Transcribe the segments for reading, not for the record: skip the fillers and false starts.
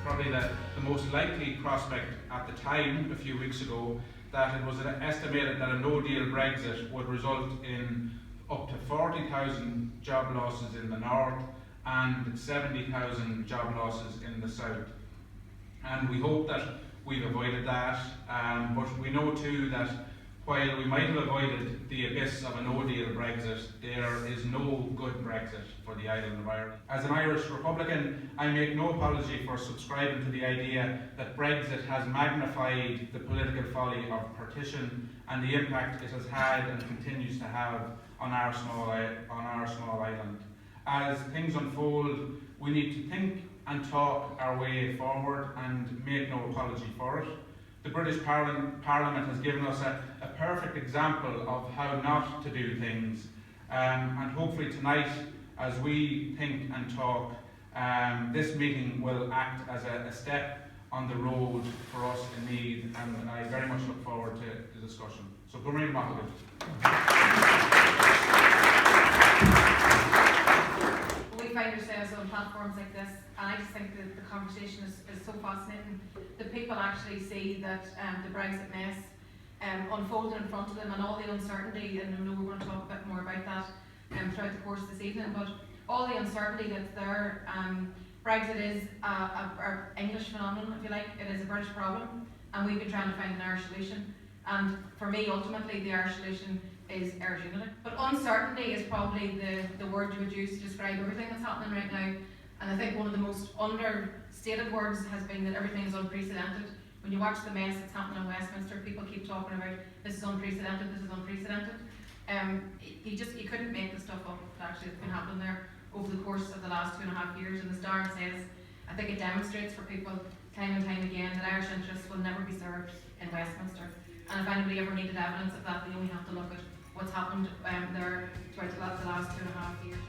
probably the most likely prospect at the time, a few weeks ago, that it was estimated that a no-deal Brexit would result in up to 40,000 job losses in the north and 70,000 job losses in the south. And we hope that we've avoided that, but we know too that while we might have avoided the abyss of a no-deal Brexit, there is no good Brexit for the island of Ireland. As an Irish Republican, I make no apology for subscribing to the idea that Brexit has magnified the political folly of partition and the impact it has had and continues to have on our small island. As things unfold, we need to think and talk our way forward and make no apology for it. The British Parliament has given us a perfect example of how not to do things, and hopefully tonight, as we think and talk, this meeting will act as a step on the road for us in Meath, and I very much look forward to the discussion. So, Gurmain Mahagat. We find ourselves on platforms like this, and I just think that the conversation is so fascinating. The people actually see that the Brexit mess unfolding in front of them and all the uncertainty, and I know we're going to talk a bit more about that throughout the course of this evening, but all the uncertainty that's there. Brexit is an English phenomenon, if you like. It is a British problem, and we've been trying to find an Irish solution. And for me, ultimately, the Irish solution is Irish unity. But uncertainty is probably the word you would use to describe everything that's happening right now. And I think one of the most understated words has been that everything is unprecedented. When you watch the mess that's happening in Westminster, people keep talking about this is unprecedented, this is unprecedented. You couldn't make the stuff up that actually has been happening there over the course of the last 2.5 years. And as Darren says, I think it demonstrates for people time and time again that Irish interests will never be served in Westminster. And if anybody ever needed evidence of that, they only have to look at what's happened there throughout the last 2.5 years.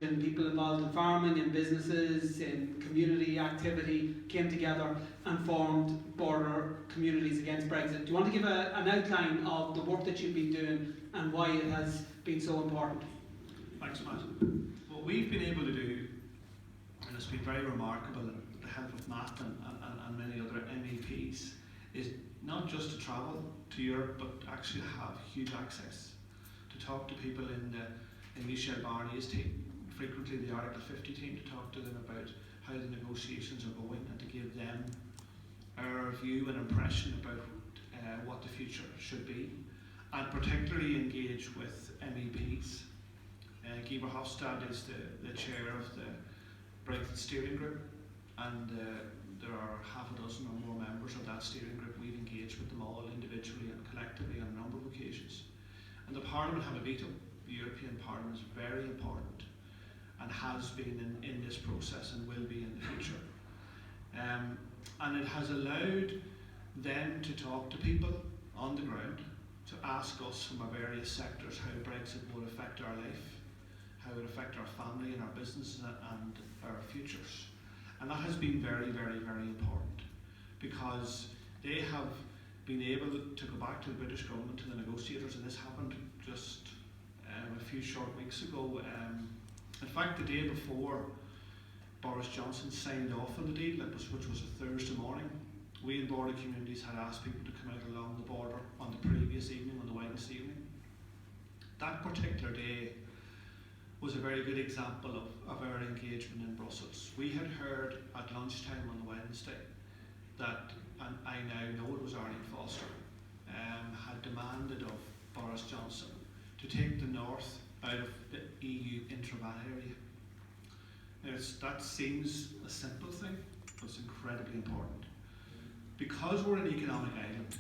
And people involved in farming, in businesses, in community activity came together and formed border communities against Brexit. Do you want to give an outline of the work that you've been doing and why it has been so important? Thanks, Matt. What we've been able to do, and it's been very remarkable with the help of Matt and many other MEPs, is not just to travel to Europe, but actually have huge access to talk to people in Michel Barnier's team, frequently the Article 50 team, to talk to them about how the negotiations are going and to give them our view and impression about what the future should be, and particularly engage with MEPs. Guy Verhofstadt is the chair of the Brexit steering group, and there are half a dozen or more members of that steering group. We've engaged with them all individually and collectively on a number of occasions. And the Parliament have a veto. The European Parliament is very important and has been in this process and will be in the future. And it has allowed them to talk to people on the ground, to ask us from our various sectors how Brexit would affect our life, how it would affect our family and our businesses and our futures. And that has been very, very, very important, because they have been able to go back to the British government, to the negotiators, and this happened just a few short weeks ago. In fact, the day before Boris Johnson signed off on the deal, which was a Thursday morning, we in border communities had asked people to come out along the border on the previous evening, on the Wednesday evening. That particular day was a very good example of our engagement in Brussels. We had heard at lunchtime on the Wednesday that, and I now know it was Arlene Foster, had demanded of Boris Johnson to take the north out of the EU intravan area. Now that seems a simple thing, but it's incredibly important. Because we're an economic island,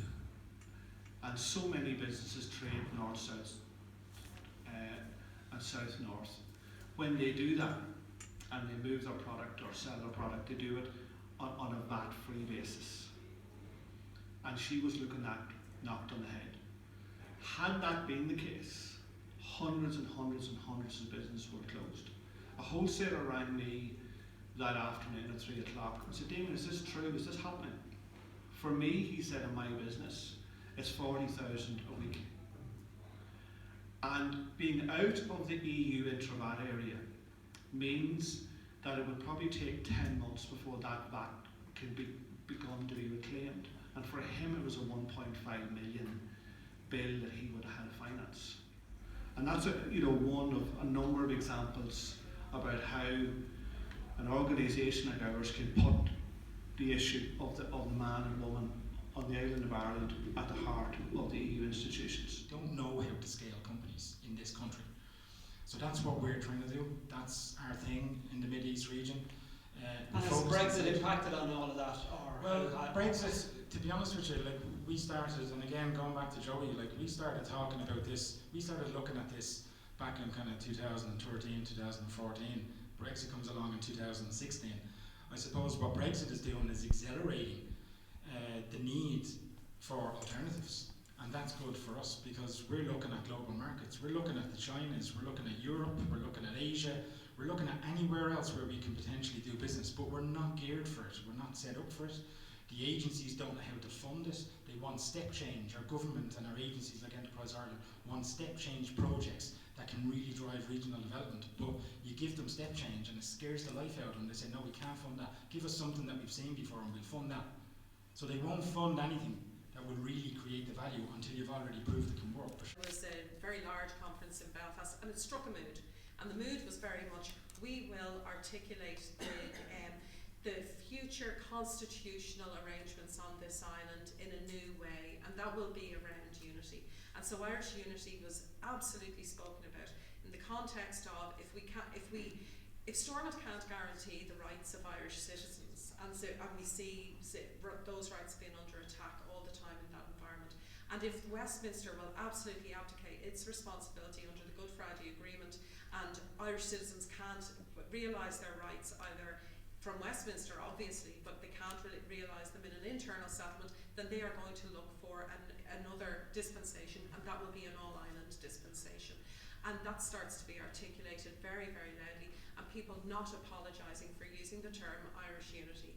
and so many businesses trade north-south and south-north, when they do that, and they move their product or sell their product, they do it on a VAT-free basis. And she was looking at knocked on the head. Had that been the case, hundreds and hundreds and hundreds of businesses were closed. A wholesaler rang me that afternoon at 3 o'clock and said, "Damian, is this true? Is this happening?" For me, he said, in my business, it's 40,000 a week. And being out of the EU intravat area means that it would probably take 10 months before that VAT can begun to be reclaimed. And for him, it was a 1.5 million bill that he would have had to finance. And that's one of a number of examples about how an organisation like ours can put the issue of the man and woman on the island of Ireland at the heart of the EU institutions. Don't know how to scale companies in this country. So that's what we're trying to do. That's our thing in the Mid-East region. And has Brexit impacted on all of that? Well, Brexit, to be honest with you, like we started, and again going back to Joey, like we started talking about this, we started looking at this back in kind of 2013, 2014. Brexit comes along in 2016. I suppose what Brexit is doing is accelerating the need for alternatives. And that's good for us because we're looking at global markets. We're looking at the Chinas, we're looking at Europe, we're looking at Asia, we're looking at anywhere else where we can potentially do business, but we're not geared for it, we're not set up for it. The agencies don't know how to fund it. They want step change. Our government and our agencies like Enterprise Ireland want step change projects that can really drive regional development. But you give them step change and it scares the life out of them. They say, no, we can't fund that. Give us something that we've seen before and we'll fund that. So they won't fund anything that will really create the value until you've already proved it can work. There was a very large conference in Belfast and it struck a mood. And the mood was very much, we will articulate the future constitutional arrangements on this island in a new way, and that will be around unity. And so Irish unity was absolutely spoken about in the context of if Stormont can't guarantee the rights of Irish citizens, and we see those rights being under attack all the time in that environment, and if Westminster will absolutely abdicate its responsibility under the Good Friday Agreement, and Irish citizens can't realise their rights either from Westminster, obviously, but they can't really realise them in an internal settlement, then they are going to look for another dispensation, and that will be an all-island dispensation. And that starts to be articulated very, very loudly, and people not apologising for using the term Irish unity.